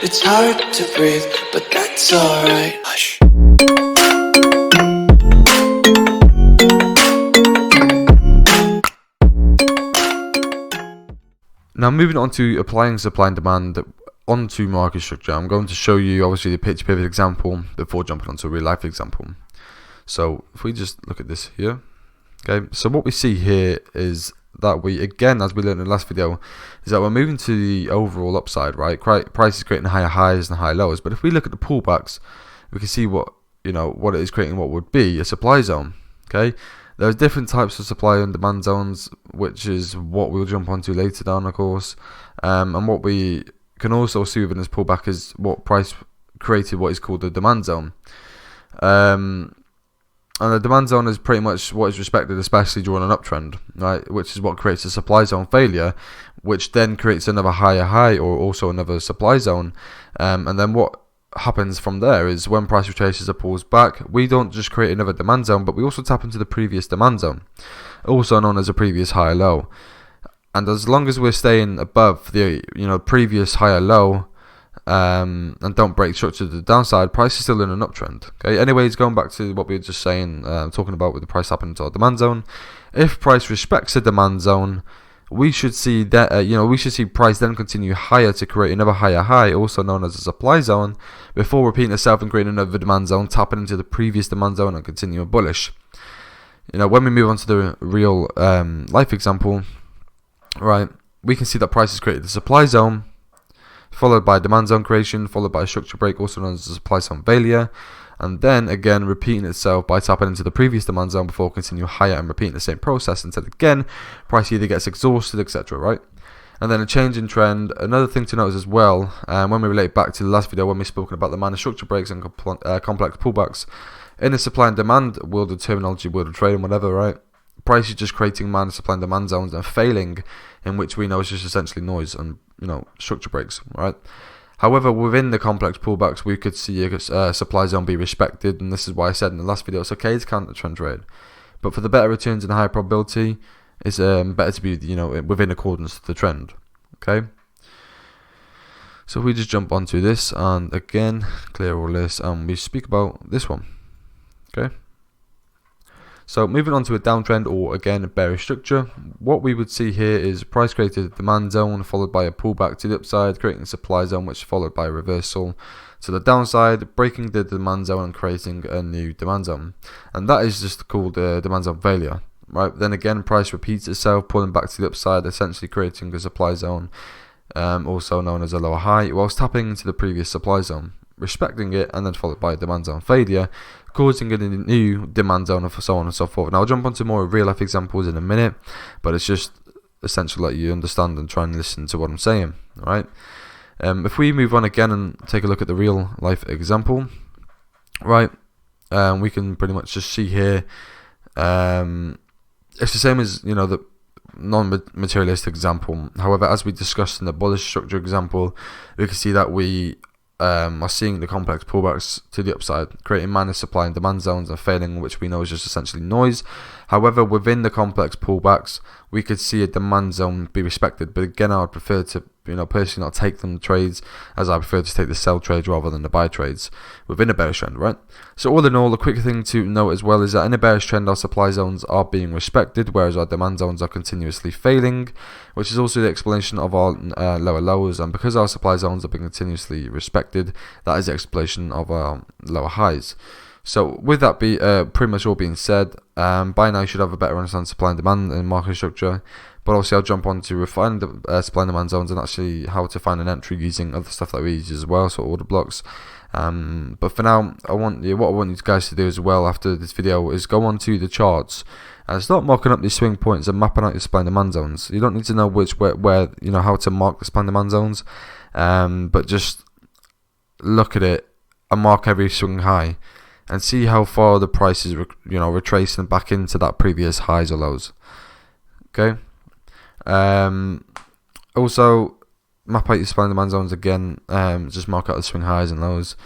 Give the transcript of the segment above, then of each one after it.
It's hard to breathe, but that's alright. Hush. Now moving on to applying supply and demand onto market structure, I'm going to show you obviously the pitch pivot example before jumping onto a real life example. So if we just look at this here, okay, so what we see here is that we, again, as we learned in the last video, is that we're moving to the overall upside, right? Price is creating higher highs and higher lows, but if we look at the pullbacks, we can see what it is creating what would be a supply zone. Okay, there's different types of supply and demand zones, which is what we'll jump onto later down, of course. And what we can also see within this pullback is what price created what is called the demand zone. And the demand zone is pretty much what is respected, especially during an uptrend, right? Which is what creates a supply zone failure, which then creates another higher high or also another supply zone. And then what happens from there is when price retraces or pulls back, we don't just create another demand zone, but we also tap into the previous demand zone, also known as a previous higher low. And as long as we're staying above the previous higher low, and don't break structure to the downside, price is still in an uptrend. Okay. Anyways, going back to what we were just saying, talking about with the price happening to our demand zone. If price respects the demand zone, we should see that we should see price then continue higher to create another higher high, also known as a supply zone, before repeating itself and creating another demand zone, tapping into the previous demand zone and continuing bullish. When we move on to the real life example, right, we can see that price has created the supply zone, followed by demand zone creation, followed by a structure break, also known as a supply zone failure, and then again repeating itself by tapping into the previous demand zone before continuing higher and repeating the same process until again price either gets exhausted, etc. Right? And then a change in trend. Another thing to notice as well, when we relate back to the last video when we spoken about the minor structure breaks and complex pullbacks, in the supply and demand world of terminology, world of trading, whatever, right? Price is just creating minor supply and demand zones and failing, in which we know is just essentially noise and structure breaks, right? However, within the complex pullbacks, we could see a supply zone be respected, and this is why I said in the last video it's okay to counter trend trade, but for the better returns and higher probability, it's better to be within accordance to the trend. Okay. So we just jump onto this and again clear all this, and we speak about this one. Okay. So moving on to a downtrend or again a bearish structure, what we would see here is price created a demand zone followed by a pullback to the upside, creating a supply zone which followed by a reversal to the downside, breaking the demand zone and creating a new demand zone. And that is just called a demand zone failure. Right? Then again price repeats itself, pulling back to the upside, essentially creating a supply zone, also known as a lower high, whilst tapping into the previous supply zone, respecting it, and then followed by a demand zone failure, causing a new demand zone, and so on and so forth. Now I'll jump onto more real life examples in a minute, but it's just essential that you understand and try and listen to what I'm saying. Alright, if we move on again and take a look at the real life example, right, we can pretty much just see here, it's the same as the non-materialistic example. However, as we discussed in the bullish structure example, we can see that we are seeing the complex pullbacks to the upside, creating minor supply and demand zones and failing, which we know is just essentially noise. However, within the complex pullbacks, we could see a demand zone be respected, but again, I would prefer to personally not take them trades, as I prefer to take the sell trades rather than the buy trades within a bearish trend, right? So all in all, a quick thing to note as well is that in a bearish trend, our supply zones are being respected, whereas our demand zones are continuously failing, which is also the explanation of our lower lows. And because our supply zones are being continuously respected, that is the explanation of our lower highs. So with that pretty much all being said, by now you should have a better understanding of supply and demand and market structure. But obviously I'll jump on to refine the supply and demand zones and actually how to find an entry using other stuff that we use as well, so order blocks. But for now, what I want you guys to do as well after this video is go on to the charts and start marking up these swing points and mapping out your supply and demand zones. You don't need to know where how to mark the supply and demand zones, but just look at it and mark every swing high and see how far the price is retracing back into that previous highs or lows. Okay. Also map out your supply and demand zones again, just mark out the swing highs and lows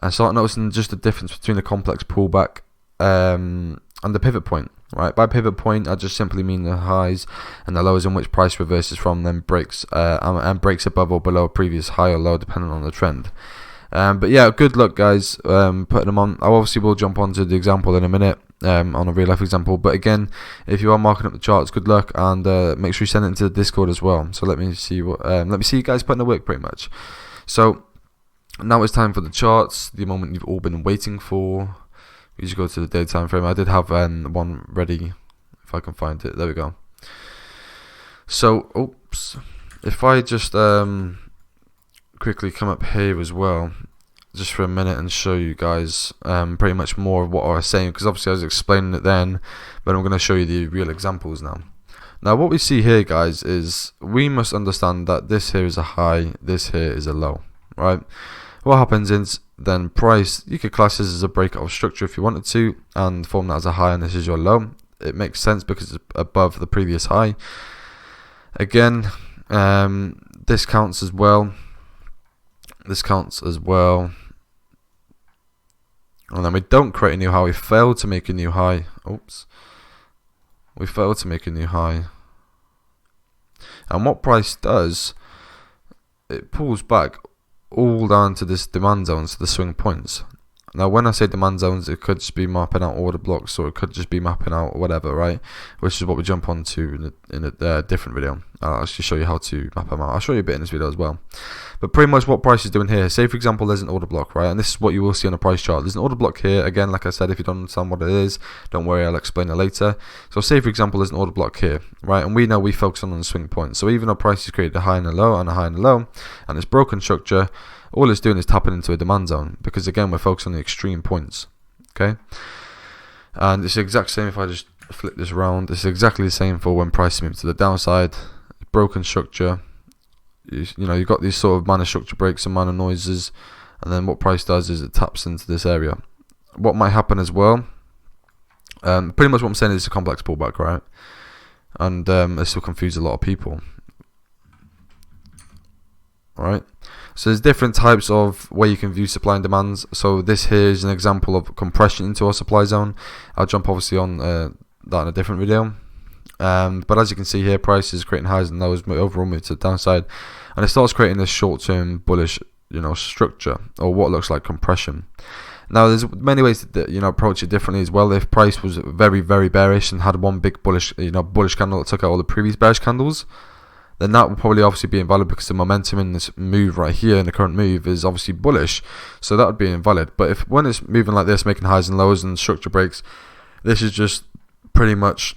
and start noticing just the difference between the complex pullback and the pivot point. Right, by pivot point, I just simply mean the highs and the lows in which price reverses from, then breaks and breaks above or below a previous high or low, depending on the trend. But yeah, good luck, guys, putting them on. I obviously will jump onto the example in a minute, on a real life example. But again, if you are marking up the charts, good luck, and make sure you send it into the Discord as well. So let me see you guys putting the work, pretty much. So now it's time for the charts, the moment you've all been waiting for. We just go to the day time frame. I did have one ready, if I can find it. There we go. So, oops. If I just quickly come up here as well, just for a minute, and show you guys pretty much more of what I was saying, because obviously I was explaining it then, but I'm going to show you the real examples now. Now, what we see here, guys, is we must understand that this here is a high, this here is a low, right? What happens is then price, you could class this as a breakout of structure if you wanted to, and form that as a high, and this is your low. It makes sense because it's above the previous high. Again, this counts as well. This counts as well. And then we don't create a new high. We fail to make a new high. Oops. We fail to make a new high. And what price does, it pulls back all down to this demand zone, to the swing points. Now, when I say demand zones, it could just be mapping out order blocks, or it could just be mapping out whatever, right? Which is what we jump on to in a different video. I'll actually show you how to map them out. I'll show you a bit in this video as well. But pretty much what price is doing here, say for example there's an order block, right? And this is what you will see on a price chart. There's an order block here. Again, like I said, if you don't understand what it is, don't worry, I'll explain it later. So say for example there's an order block here, right? And we know we focus on the swing points. So even though price has created a high and a low and a high and a low, and it's broken structure, all it's doing is tapping into a demand zone, because again we're focused on the extreme points. Okay, and it's the exact same if I just flip this around. It's exactly the same for when price moves to the downside. Broken structure, you know, you've got these sort of minor structure breaks and minor noises, and then what price does is it taps into this area. What might happen as well, pretty much what I'm saying is it's a complex pullback, right? And this will confuse a lot of people. Alright, so there's different types of where you can view supply and demands. So this here is an example of compression into our supply zone. I'll jump obviously on that in a different video. But as you can see here, price is creating highs and lows, overall move to the downside, and it starts creating this short-term bullish, structure, or what looks like compression. Now, there's many ways to approach it differently as well. If price was very, very bearish and had one big bullish candle that took out all the previous bearish candles, then that will probably obviously be invalid, because the momentum in this move right here, in the current move, is obviously bullish, so that would be invalid. But when it's moving like this, making highs and lows and structure breaks, this is just pretty much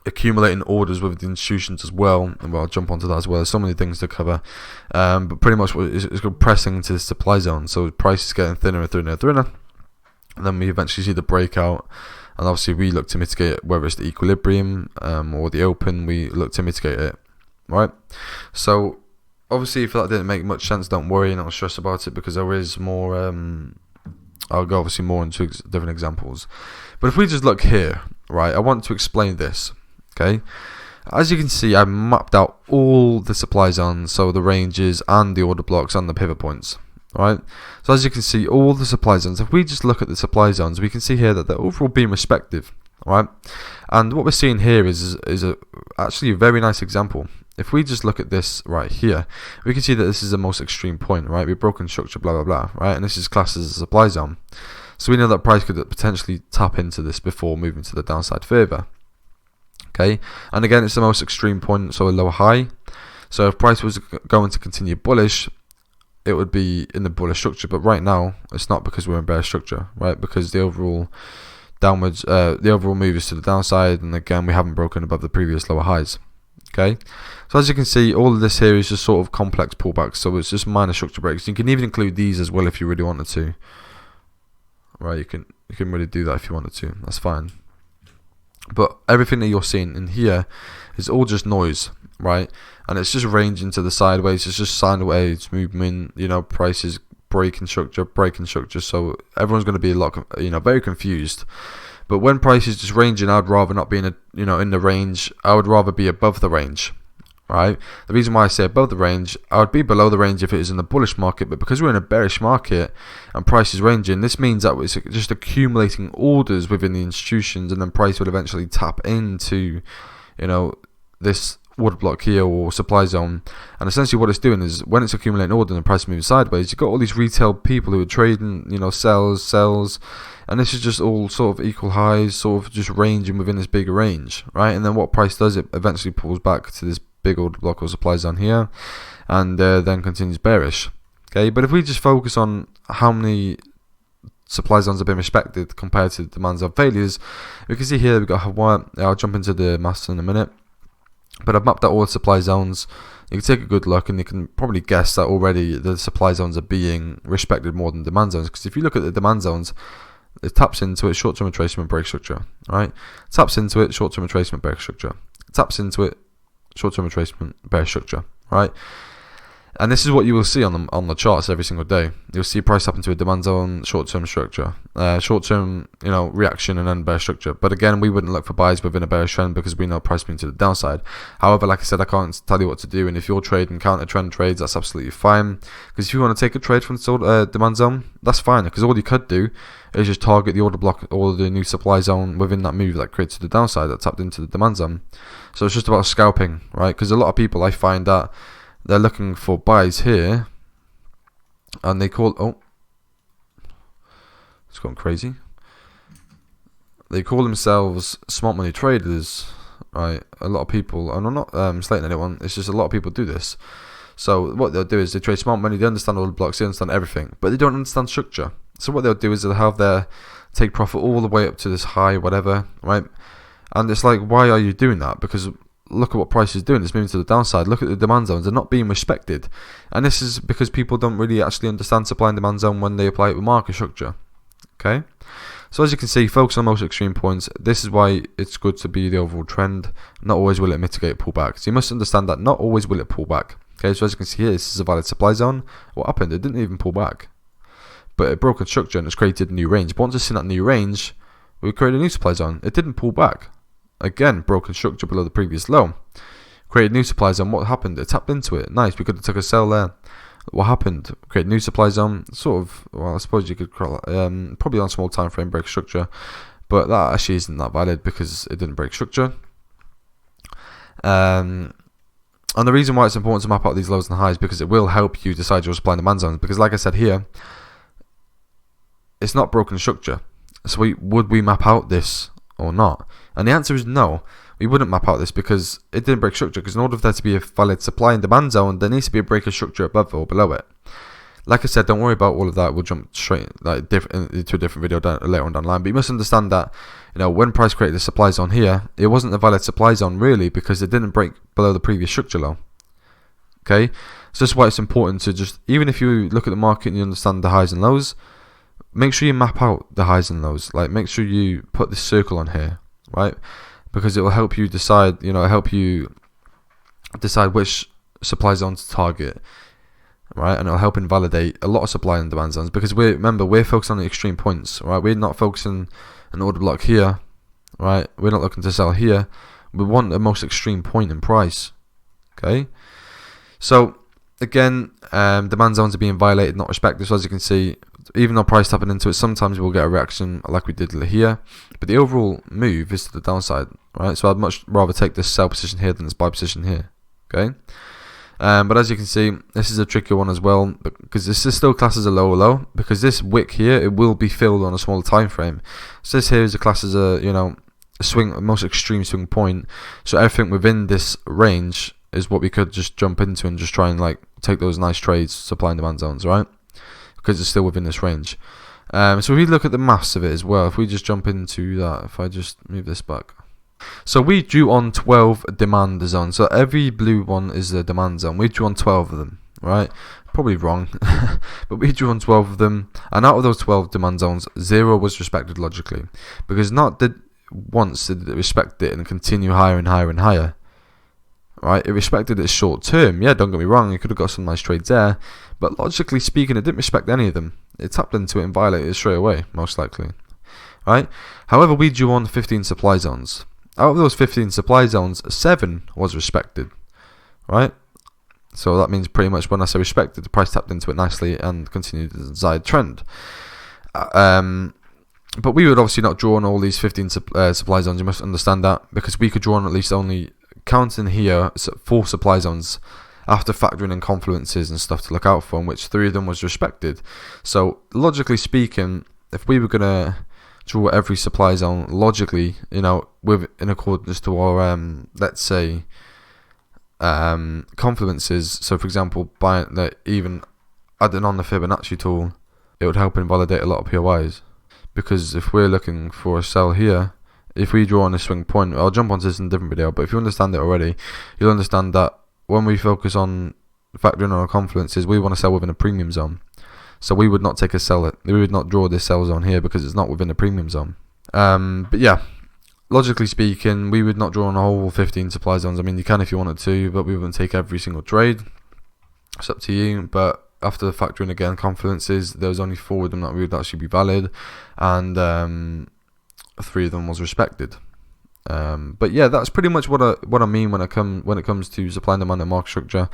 accumulating orders with the institutions as well, and I'll jump onto that as well. There's so many things to cover, but pretty much it's compressing into the supply zone, so price is getting thinner and thinner and thinner, and then we eventually see the breakout. And obviously we look to mitigate it, whether it's the equilibrium or the open, we look to mitigate it. Right, so obviously if that didn't make much sense, don't worry and don't stress about it, because there is more. I'll go obviously more into different examples. But if we just look here, right, I want to explain this. Okay, as you can see, I mapped out all the supply zones, so the ranges and the order blocks and the pivot points. Right, so as you can see, all the supply zones. If we just look at the supply zones, we can see here that they're overall being respective. Right, and what we're seeing here is actually a very nice example. If we just look at this right here, we can see that this is the most extreme point, right? We've broken structure, blah, blah, blah, right? And this is classed as a supply zone. So we know that price could potentially tap into this before moving to the downside further. Okay, and again, it's the most extreme point, so a lower high. So if price was going to continue bullish, it would be in the bullish structure. But right now, it's not, because we're in bearish structure, right? Because the overall downwards, the overall move is to the downside, and again, we haven't broken above the previous lower highs. Okay, so as you can see, all of this here is just sort of complex pullbacks, so it's just minor structure breaks. You can even include these as well if you really wanted to. Right, you can really do that if you wanted to. That's fine. But everything that you're seeing in here is all just noise, right? And it's just ranging to the sideways. It's just sideways movement. Prices breaking structure. So everyone's going to be a lot, very confused. But when price is just ranging, I'd rather not be in the range. I would rather be above the range, right? The reason why I say above the range, I would be below the range if it is in the bullish market, but because we're in a bearish market and price is ranging, this means that it's just accumulating orders within the institutions, and then price will eventually tap into, this order block here or supply zone. And essentially what it's doing is, when it's accumulating order and the price moves sideways, you've got all these retail people who are trading, sells, and this is just all sort of equal highs, sort of just ranging within this bigger range, right? And then what price does, it eventually pulls back to this big order block or supply zone here, and then continues bearish. Okay, but if we just focus on how many supply zones have been respected compared to demand zone failures, we can see here we've got Hawaii. I'll jump into the maths in a minute, but I've mapped out all the supply zones. You can take a good look and you can probably guess that already the supply zones are being respected more than demand zones, because if you look at the demand zones, it taps into it, short-term retracement break structure, right? Taps into it, short-term retracement break structure. Taps into it, short-term retracement bear structure, right? And this is what you will see on the charts every single day. You'll see price up into a demand zone, short-term structure, short-term reaction, and then bear structure. But again, we wouldn't look for buys within a bearish trend because we know price moving to the downside. However, like I said, I can't tell you what to do, and if you're trading counter trend trades, that's absolutely fine. Because if you want to take a trade from the demand zone, that's fine. Because all you could do is just target the order block or the new supply zone within that move that creates to the downside that tapped into the demand zone. So it's just about scalping, right? Because a lot of people, I find that they're looking for buys here, and they call it's gone crazy. They call themselves smart money traders, right? A lot of people, and I'm not slating anyone. It's just a lot of people do this. So what they'll do is they trade smart money. They understand all the blocks, they understand everything, but they don't understand structure. So what they'll do is they'll have their take profit all the way up to this high, whatever, right? And it's like, why are you doing that? Because look at what price is doing. It's moving to the downside. Look at the demand zones. They're not being respected. And this is because people don't really actually understand supply and demand zone when they apply it with market structure. Okay? So as you can see, focus on most extreme points. This is why it's good to be the overall trend. Not always will it mitigate pullback. So you must understand that not always will it pull back. Okay, so as you can see here, this is a valid supply zone. What happened? It didn't even pull back. But it broke a structure and it's created a new range. But once it's in that new range, we created a new supply zone. It didn't pull back. Again, broken structure below the previous low. Created new supply zone. What happened? It tapped into it. Nice. We could have took a sell there. What happened? Create new supply zone. Sort of. Well, I suppose you could probably on small time frame break structure, but that actually isn't that valid because it didn't break structure. And the reason why it's important to map out these lows and highs because it will help you decide your supply and demand zones. Because like I said here, it's not broken structure. So would we map out this or not? And the answer is no. We wouldn't map out this because it didn't break structure. Because in order for there to be a valid supply and demand zone, there needs to be a break of structure above or below it. Like I said, don't worry about all of that. We'll jump straight into a different video later on down the line. But you must understand that when price created the supply zone here, it wasn't a valid supply zone really because it didn't break below the previous structure low. Okay, so that's why it's important to just, even if you look at the market and you understand the highs and lows, make sure you map out the highs and lows. Like make sure you put this circle on here, right? Because it will help you decide, which supply zones to target, right? And it'll help invalidate a lot of supply and demand zones because we're focused on the extreme points, right? We're not focusing an order block here, right? We're not looking to sell here. We want the most extreme point in price, okay? So again, demand zones are being violated, not respected. So as you can see, even though price tapping into it, sometimes we'll get a reaction like we did here, but the overall move is to the downside, right? So I'd much rather take this sell position here than this buy position here, okay? But as you can see, this is a tricky one as well because this is still classed as a lower low because this wick here, it will be filled on a smaller time frame. So this here is a class as a most extreme swing point. So everything within this range is what we could just jump into and just try and take those nice trades, supply and demand zones, right? Because it's still within this range. So if we look at the maths of it as well, if we just jump into that, if I just move this back. So we drew on 12 demand zones. So every blue one is the demand zone. We drew on 12 of them, right? Probably wrong, but we drew on 12 of them. And out of those 12 demand zones, 0 was respected logically. Because not that once did it respect it and continue higher and higher and higher. Right, it respected it short term. Yeah, don't get me wrong, you could have got some nice trades there, but logically speaking, it didn't respect any of them. It tapped into it and violated it straight away, most likely. Right. However, we drew on 15 supply zones. Out of those 15 supply zones, 7 was respected. right? So that means pretty much when I say respected, the price tapped into it nicely and continued the desired trend. But we would obviously not draw on all these 15 supply zones. You must understand that, because we could draw on at least only, counting here, 4 supply zones after factoring in confluences and stuff to look out for, in which 3 of them was respected. So logically speaking, if we were going to draw every supply zone logically, in accordance to our, let's say, confluences. So for example, by even adding on the Fibonacci tool, it would help invalidate a lot of POIs. Because if we're looking for a sell here, if we draw on a swing point, I'll jump onto this in a different video, but if you understand it already, you'll understand that when we focus on factoring on our confluences, we want to sell within a premium zone. So we would not take a sell it. We would not draw this sell zone here because it's not within a premium zone. But yeah, logically speaking, we would not draw on a whole 15 supply zones. I mean, you can if you wanted to, but we wouldn't take every single trade. It's up to you. But after factoring again confluences, there was only 4 of them that would actually be valid, and 3 of them was respected. But yeah, that's pretty much what I mean when it comes to supply and demand and market structure.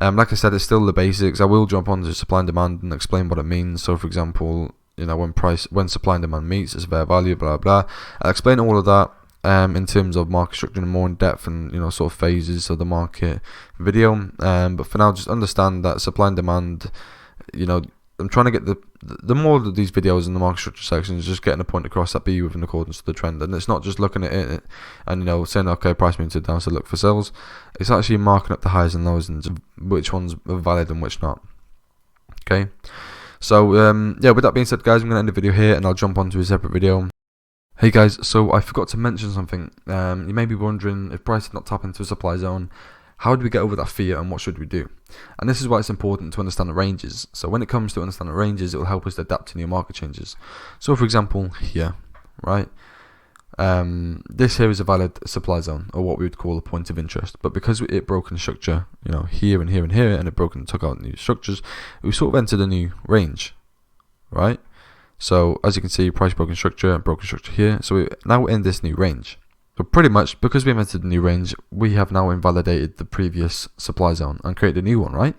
Like I said, it's still the basics. I will jump onto supply and demand and explain what it means. So for example, when supply and demand meets, it's fair value, blah blah. I'll explain all of that in terms of market structure more in depth and sort of phases of the market video. But for now, just understand that supply and demand, I'm trying to get the more of these videos in the market structure section is just getting a point across that be within accordance to the trend, and it's not just looking at it and saying okay, price moves it down, so look for sells. It's actually marking up the highs and lows and which ones are valid and which not. Okay, so yeah, with that being said, guys, I'm gonna end the video here and I'll jump onto a separate video. Hey guys, so I forgot to mention something. You may be wondering, if price did not tap into a supply zone, how do we get over that fear and what should we do? And this is why it's important to understand the ranges. So when it comes to understanding ranges, it will help us to adapt to new market changes. So for example, here, right? This here is a valid supply zone, or what we would call a point of interest. But because it broke in structure, here and here and here, and it broke and took out new structures, we sort of entered a new range, right? So as you can see, price broken structure here. So we're now in this new range. So pretty much, because we've entered a new range, we have now invalidated the previous supply zone and created a new one, right?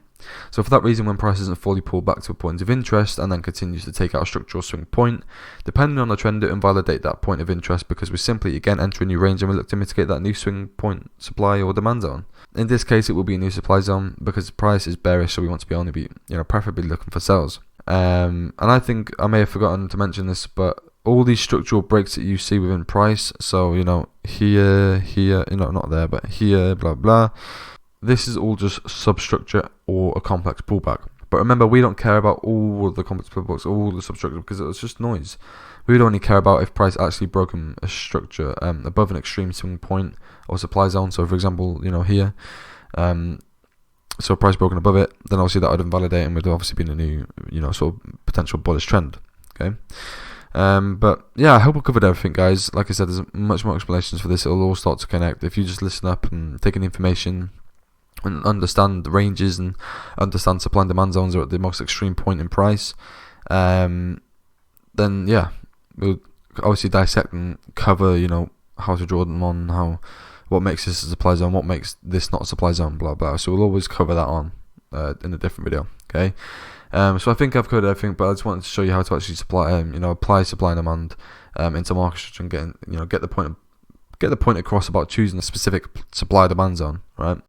So for that reason, when price isn't fully pulled back to a point of interest and then continues to take out a structural swing point, depending on the trend, it invalidate that point of interest, because we simply again enter a new range and we look to mitigate that new swing point supply or demand zone. In this case, it will be a new supply zone because the price is bearish, so we want to be only preferably looking for sells. And I think I may have forgotten to mention this, but all these structural breaks that you see within price, so here, not there, but here, blah blah, this is all just substructure or a complex pullback. But remember, we don't care about all of the complex pullbacks, all the substructure, because it's just noise. We would only care about if price actually broken a structure above an extreme swing point or supply zone. So for example, here, so price broken above it, then obviously that would invalidate and would obviously be in a new, sort of potential bullish trend. Okay. But yeah, I hope I covered everything, guys. Like I said, there's much more explanations for this. It'll all start to connect if you just listen up and take in the information and understand the ranges and understand supply and demand zones are at the most extreme point in price. Then yeah, we'll obviously dissect and cover, how to draw them on, what makes this a supply zone, what makes this not a supply zone, blah blah. So we'll always cover that on in a different video. Okay. So I think I've covered everything, but I just wanted to show you how to actually apply supply and demand into market structure and get the point across about choosing a specific supply demand zone, right?